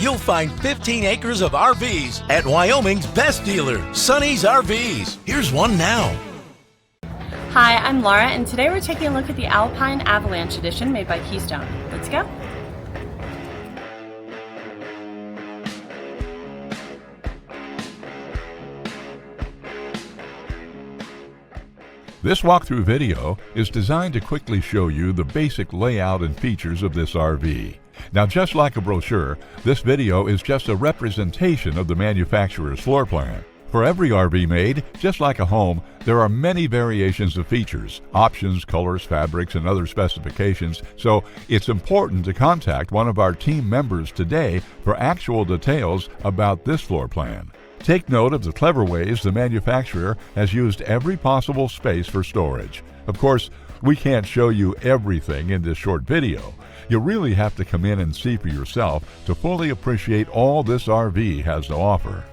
you'll find 15 acres of RVs at Wyoming's best dealer, Sonny's RVs. Here's one now. Hi, I'm Laura, and today we're taking a look at the Alpine Avalanche Edition made by Keystone. Let's go. This walkthrough video is designed to quickly show you the basic layout and features of this RV. Now, just like a brochure, this video is just a representation of the manufacturer's floor plan. For every RV made, just like a home, there are many variations of features, options, colors, fabrics, and other specifications, so it's important to contact one of our team members today for actual details about this floor plan. Take note of the clever ways the manufacturer has used every possible space for storage. Of course, we can't show you everything in this short video. You really have to come in and see for yourself to fully appreciate all this RV has to offer.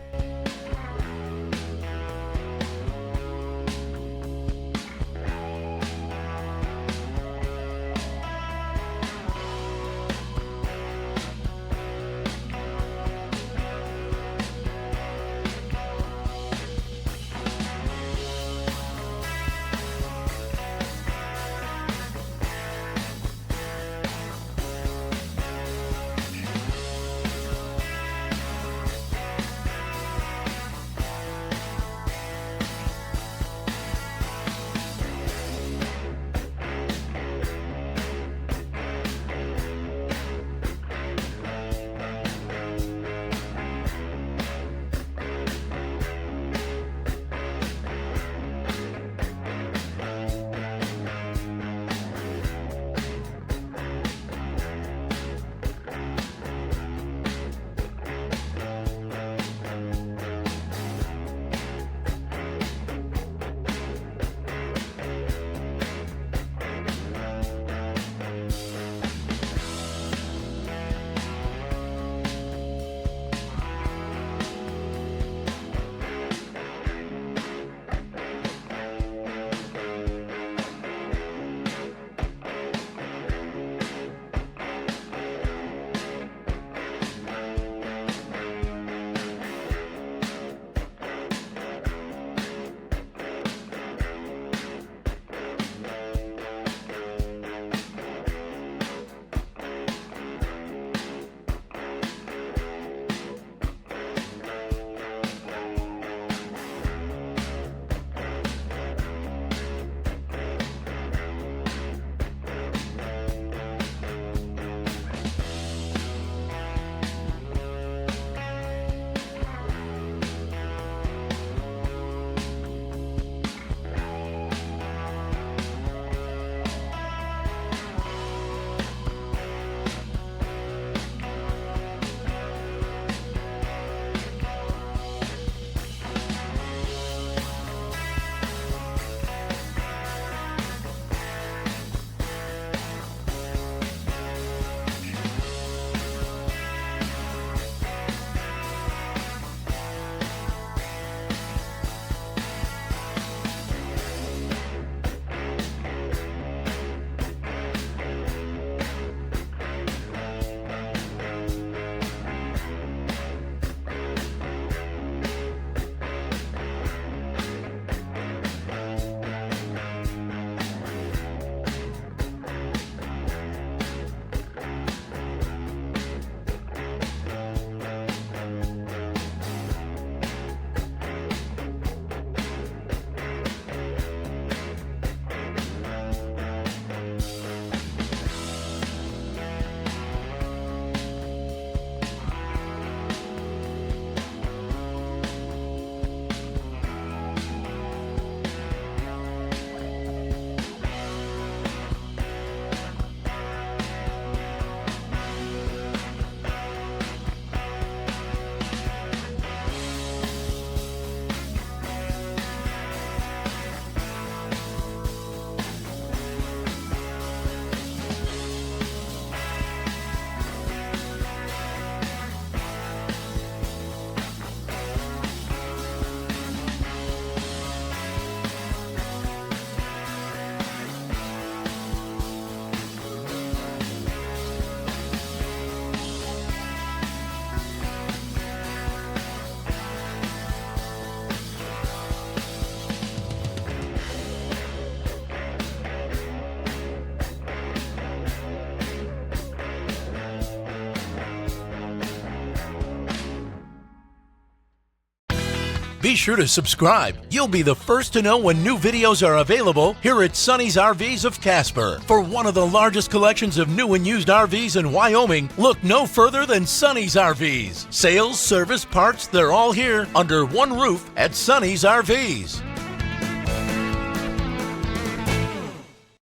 Be sure to subscribe. You'll be the first to know when new videos are available here at Sonny's RVs of Casper. For one of the largest collections of new and used RVs in Wyoming, look no further than Sonny's RVs. Sales, service, parts, they're all here under one roof at Sonny's RVs.